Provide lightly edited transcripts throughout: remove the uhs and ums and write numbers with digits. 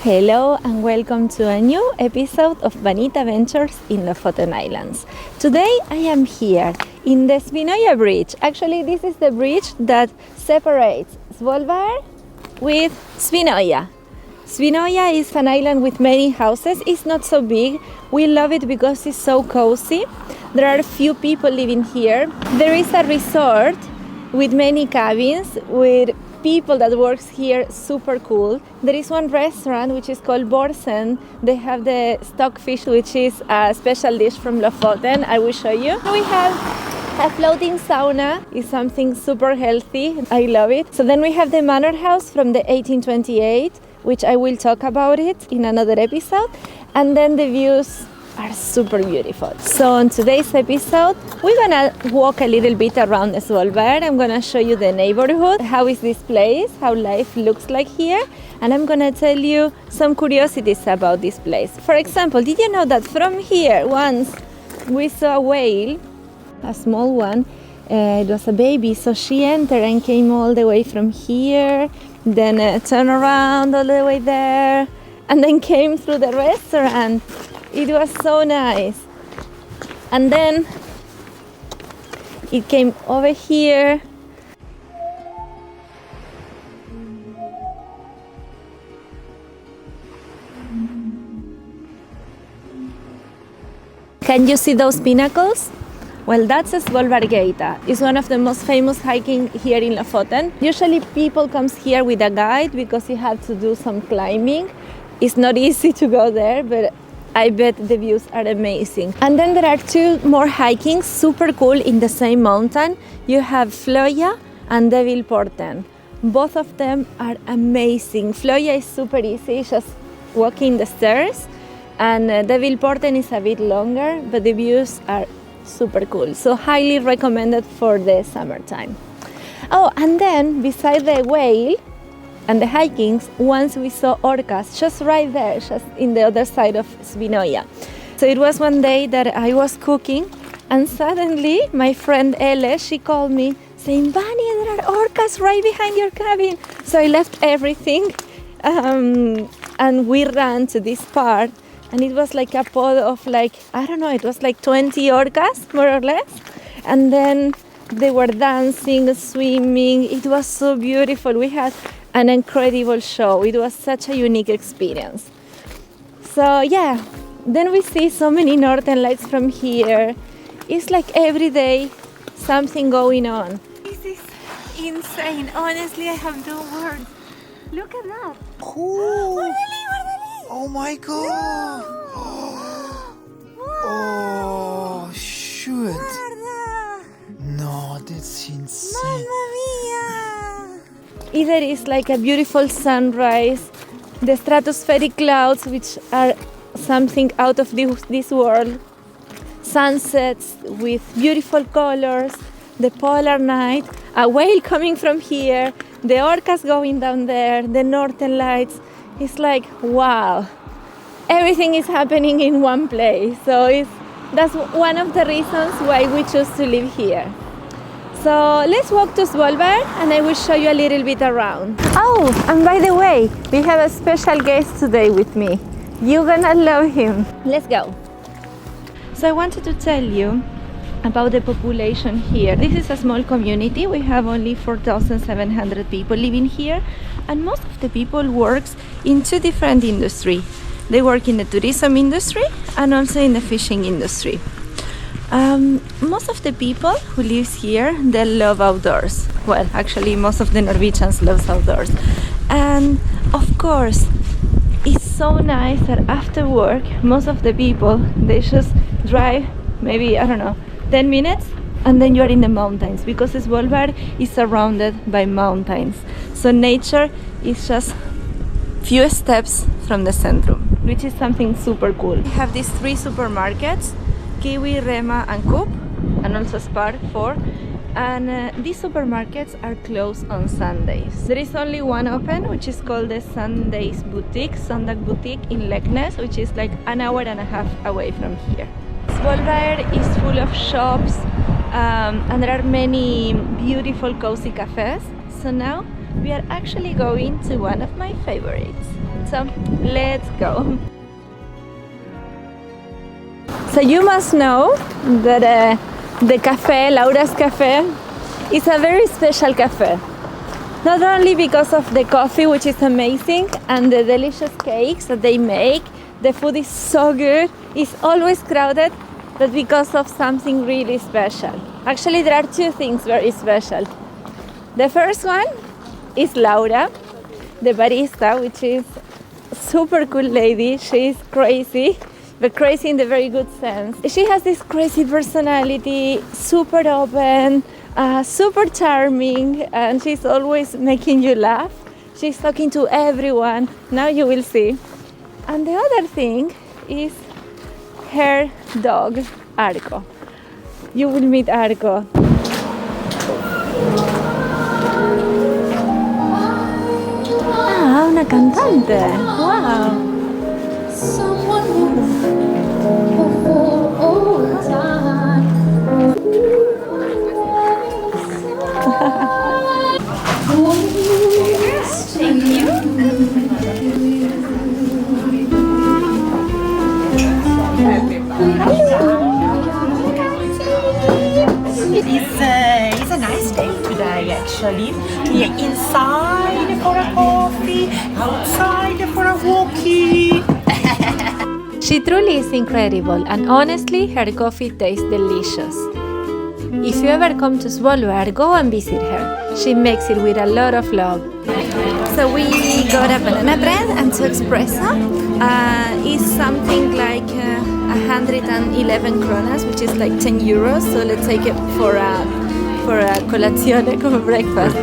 Hello and welcome to a new episode of Vanita Ventures in Lofoten Islands. Today I am here in the Svinøya bridge. Actually, this is the bridge that separates Svolvær with Svinøya. Svinøya is an island with many houses. It's not so big. We love it because it's so cozy. There are a few people living here. There is a resort with many cabins with people that works here, super cool. There is one restaurant which is called Borsen. They have the stockfish, which is a special dish from Lofoten. I will show you. We have a floating sauna. It's something super healthy. I love it. So then we have the manor house from the 1828, which I will talk about it in another episode. And then the views are super beautiful. So on today's episode, we're gonna walk a little bit around the Svolvær. I'm gonna show you the neighborhood, how is this place, how life looks like here, and I'm gonna tell you some curiosities about this place. For example, did you know that from here, once we saw a whale, a small one, it was a baby, so she entered and came all the way from here, then turned around all the way there, and then came through the restaurant. It was so nice. And then it came over here. Can you see those pinnacles? Well, that's a Svolvær gate. It's one of the most famous hiking here in Lofoten. Usually people comes here with a guide because you have to do some climbing. It's not easy to go there, but I bet the views are amazing. And then there are two more hiking, super cool, in the same mountain. You have Svinøya and Porten. Both of them are amazing. Svinøya is super easy, just walking the stairs. And Porten is a bit longer, but the views are super cool. So highly recommended for the summertime. Oh, and then beside the whale and the hikings, once we saw orcas just right there, just in the other side of Svinøya. So it was one day that I was cooking, and suddenly my friend Elle, she called me saying, "Vani, there are orcas right behind your cabin." So I left everything and we ran to this part, and it was like a pod of it was like 20 orcas, more or less. And then they were dancing, swimming. It was so beautiful. We had an incredible show. It was such a unique experience. So yeah, then we see so many northern lights from here. It's like every day something going on. This is insane. Honestly, I have no words. Look at that. Cool. Oh my god. Oh shoot. No, that's insane. Either it's like a beautiful sunrise, the stratospheric clouds, which are something out of this world, sunsets with beautiful colors, the polar night, a whale coming from here, the orcas going down there, the northern lights. It's like, wow, everything is happening in one place. So that's one of the reasons why we choose to live here. So let's walk to Svolvær and I will show you a little bit around. Oh, and by the way, we have a special guest today with me. You're gonna love him. Let's go. So I wanted to tell you about the population here. This is a small community. We have only 4,700 people living here, and most of the people works in two different industries. They work in the tourism industry and also in the fishing industry. Most of the people who live here, they love outdoors. Well, actually, most of the Norwegians love outdoors. And of course, it's so nice that after work, most of the people, they just drive maybe, 10 minutes, and then you're in the mountains, because Svolvær is surrounded by mountains. So nature is just few steps from the centrum, which is something super cool. We have these three supermarkets, Kiwi, Rema and Coop, and also Spar 4, and these supermarkets are closed on Sundays. There is only one open, which is called the Sundays Boutique, Sundag Boutique in Leknes, which is like an hour and a half away from here. Svolvær is full of shops, and there are many beautiful cozy cafes. So now we are actually going to one of my favorites, So let's go. So you must know that the cafe, Laura's Cafe, is a very special cafe. Not only because of the coffee, which is amazing, and the delicious cakes that they make, the food is so good, it's always crowded, but because of something really special. Actually, there are two things very special. The first one is Laura, the barista, which is a super cool lady. She's crazy, but crazy in the very good sense. She has this crazy personality, super open, super charming, and she's always making you laugh. She's talking to everyone. Now you will see. And the other thing is her dog, Arco. You will meet Arco. Ah, una cantante. Wow. It's a nice day today, actually. We are inside for a coffee, outside for a walkie. She truly is incredible, and honestly, her coffee tastes delicious. If you ever come to Svolvær, go and visit her. She makes it with a lot of love. So we got a banana bread and two espresso. It's something like 111 kronas, which is like 10 euros. So let's take it for a colazione, for breakfast.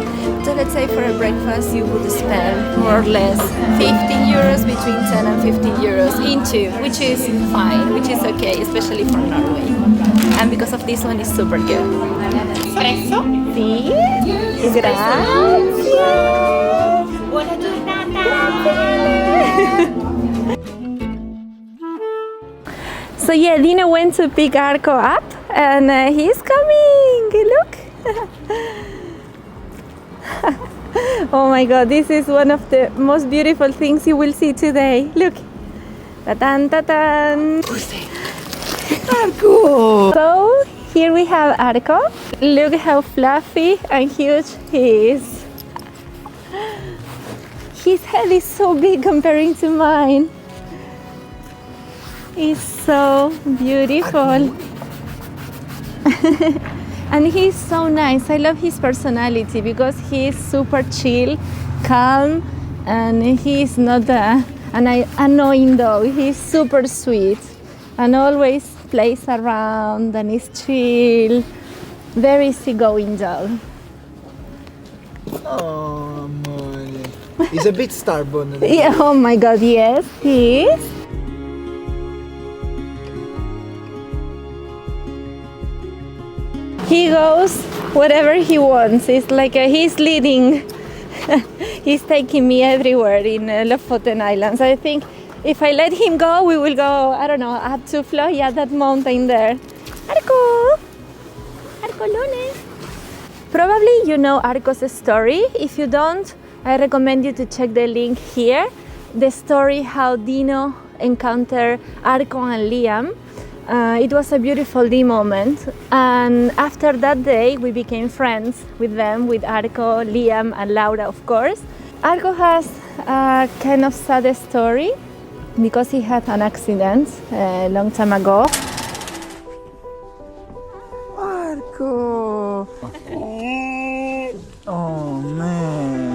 So let's say for a breakfast you would spend more or less 15 euros, between 10 and 15 euros into, which is fine, which is okay, especially for Norway. And because of this one, it's super good. Espresso? Sí, gracias. Wanna do nada? So yeah, Dina went to pick Arco up, and he's coming. Look. Oh my God, this is one of the most beautiful things you will see today. Look. Ta-tan, ta-tan. Arco! So here we have Arco. Look how fluffy and huge he is. His head is so big comparing to mine. He's so beautiful. And he's so nice. I love his personality because he's super chill, calm, and he's not an annoying dog. He's super sweet and always plays around and is chill. Very easygoing dog. Oh, my. He's a bit stubborn. Yeah, oh my God, yes, he is. He goes wherever he wants. It's like he's leading. He's taking me everywhere in Lofoten Islands. I think if I let him go, we will go, I don't know, up to Svinøya, that mountain there. Arco! Arco Lunes! Probably you know Arco's story. If you don't, I recommend you to check the link here. The story how Dino encountered Arco and Liam. It was a beautiful day moment, and after that day we became friends with them, with Arco, Liam and Laura, of course. Arco has a kind of sad story because he had an accident a long time ago. Arco! Oh, man.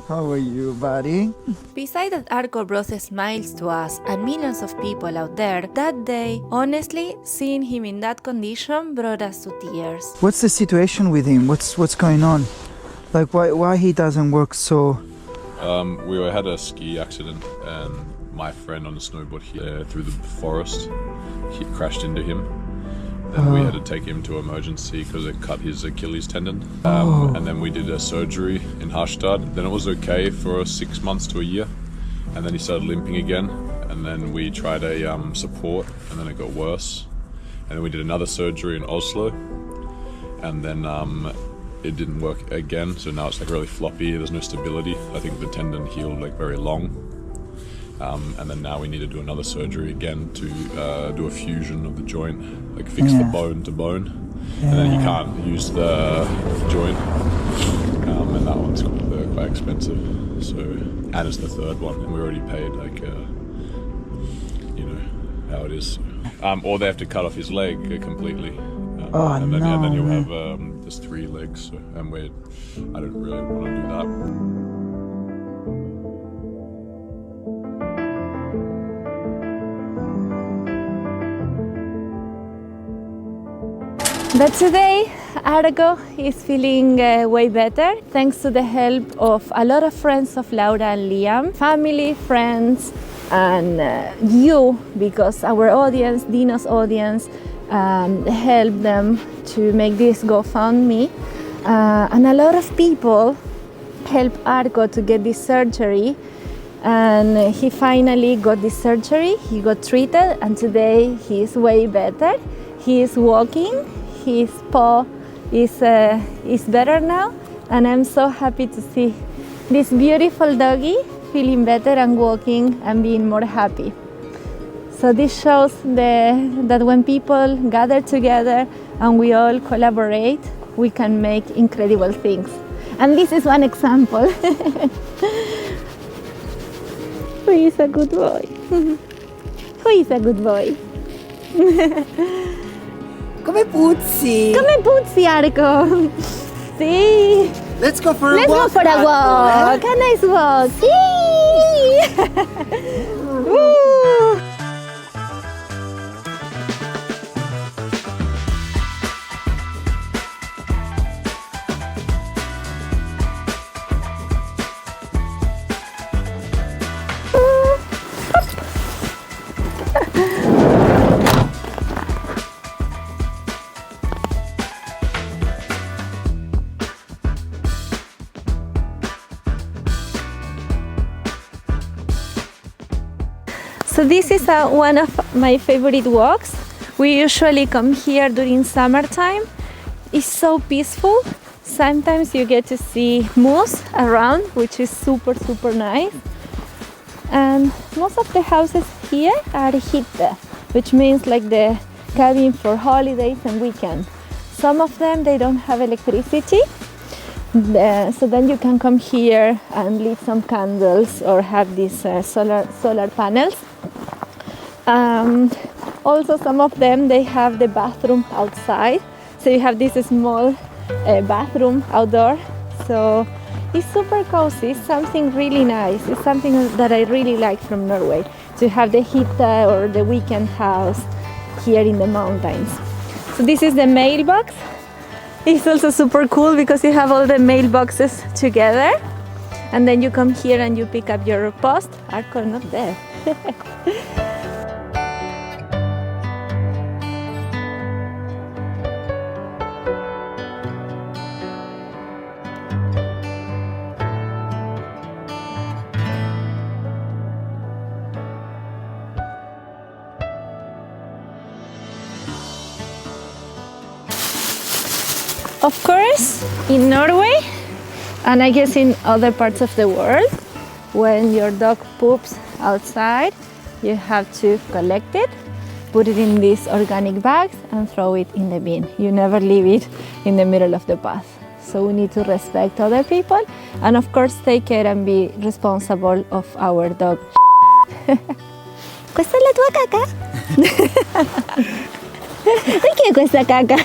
How are you, buddy? Besides that Arco brought smiles to us and millions of people out there, that day, honestly, seeing him in that condition brought us to tears. What's the situation with him? What's going on? Like, why he doesn't work so... We had a ski accident, and my friend on a snowboard here through the forest, he crashed into him. Then we had to take him to emergency because it cut his Achilles tendon. And then we did a surgery in Harstad. Then it was okay for 6 months to a year. And then he started limping again. And then we tried a support, and then it got worse. And then we did another surgery in Oslo. And then it didn't work again, so now it's like really floppy. There's no stability. I think the tendon healed like very long, and then now we need to do another surgery again to do a fusion of the joint, like fix the bone to bone, and then he can't use the joint, and that one's quite expensive. So, and it's the third one, and we already paid like you know how it is. Or they have to cut off his leg completely. And then you'll have just 3 legs, so, and I don't really want to do that. But today, Arko is feeling way better thanks to the help of a lot of friends of Laura and Liam, family, friends, and you, because our audience, Dino's audience, helped them to make this GoFundMe, and a lot of people helped Arko to get this surgery, and he finally got this surgery. He got treated, and today he is way better. He is walking, his paw is better now, and I'm so happy to see this beautiful doggy feeling better and walking and being more happy. So this shows that when people gather together and we all collaborate, we can make incredible things. And this is one example. Who is a good boy? Who is a good boy? Come puzzi! Come puzzi, Arko! Sì! Let's go for a Let's walk! go for a walk! A nice walk! Sì! Woo! So this is one of my favorite walks. We usually come here during summertime. It's so peaceful. Sometimes you get to see moose around, which is super nice. And most of the houses here are hytte, which means like the cabin for holidays and weekends. Some of them, they don't have electricity. So then you can come here and lit some candles or have these solar panels. Also, some of them, they have the bathroom outside. So you have this small bathroom outdoor. So it's super cozy. It's something really nice. It's something that I really like from Norway, to have the hytte or the weekend house here in the mountains. So this is the mailbox. It's also super cool because you have all the mailboxes together, and then you come here and you pick up your post. Arko not there. Of course, in Norway, and I guess in other parts of the world, when your dog poops outside, you have to collect it, put it in these organic bags and throw it in the bin. You never leave it in the middle of the path. So we need to respect other people and of course take care and be responsible of our dog. Questa è la tua caca? Perché questa caca?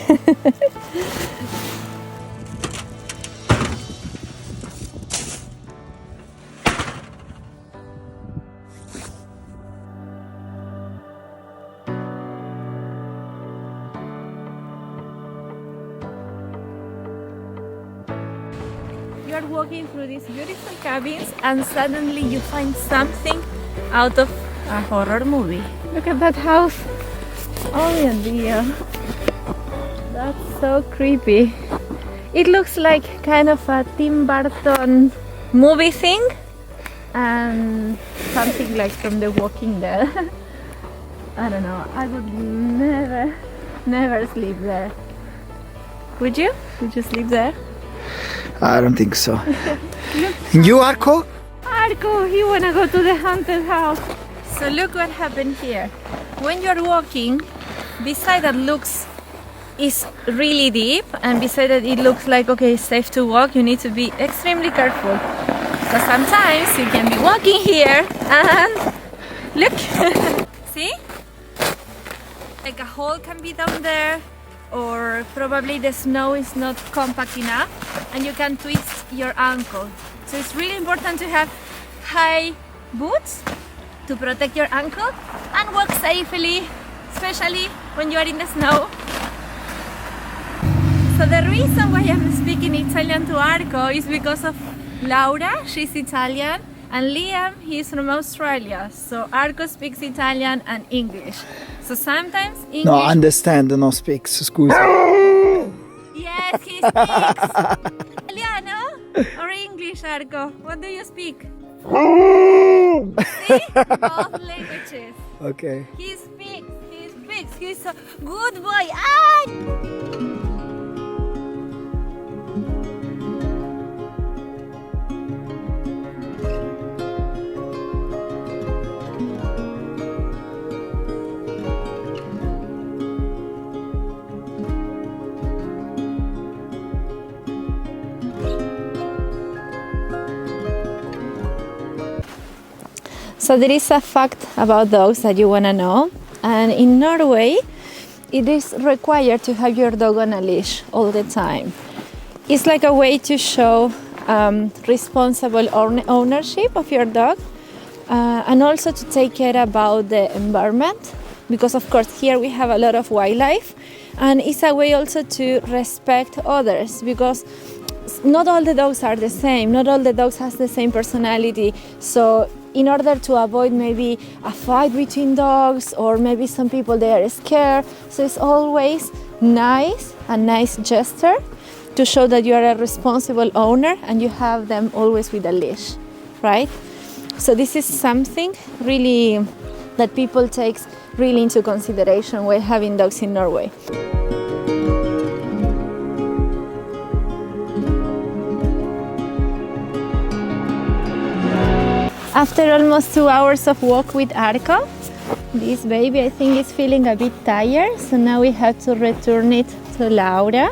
You are walking through these beautiful cabins and suddenly you find something out of a horror movie. Look at that house. Oh mio Dio. That's so creepy. It looks like kind of a Tim Burton movie thing and something like from The Walking Dead. I don't know. I would never sleep there. Would you? Would you sleep there? I don't think so. And you, Arco? Arco, he wanna go to the haunted house. So look what happened here. When you're walking, beside that looks is really deep, and beside that it looks like okay, it's safe to walk, you need to be extremely careful. So sometimes you can be walking here and look, see? Like a hole can be down there, or probably the snow is not compact enough and you can twist your ankle. So it's really important to have high boots to protect your ankle and walk safely, especially when you are in the snow. So the reason why I'm speaking Italian to Arco is because of Laura, she's Italian, and Liam, he's from Australia. So Arco speaks Italian and English. So sometimes English... No, understand, no speaks, scusa. Yes, he speaks Italiano or English, Arco? What do you speak? See? Both languages. Okay. He speaks. He's a good boy. Ah! So there is a fact about dogs that you want to know, and in Norway it is required to have your dog on a leash all the time. It's like a way to show responsible ownership of your dog, and also to take care about the environment, because of course here we have a lot of wildlife, and it's a way also to respect others, because not all the dogs are the same, not all the dogs has the same personality. So in order to avoid maybe a fight between dogs, or maybe some people they are scared, so it's always a nice gesture to show that you are a responsible owner and you have them always with a leash, right? So this is something really that people take really into consideration when having dogs in Norway. After almost 2 hours of walk with Arco, this baby I think is feeling a bit tired, so now we have to return it to Laura.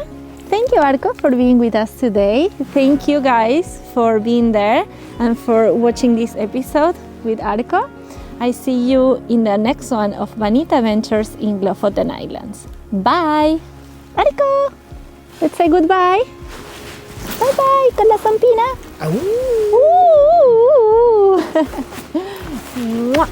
Thank you, Arco, for being with us today. Thank you guys for being there and for watching this episode with Arco. I see you in the next one of Vanita Adventures in Lofoten Islands. Bye! Arco! Let's say goodbye! Bye-bye con la zampina! Mwah.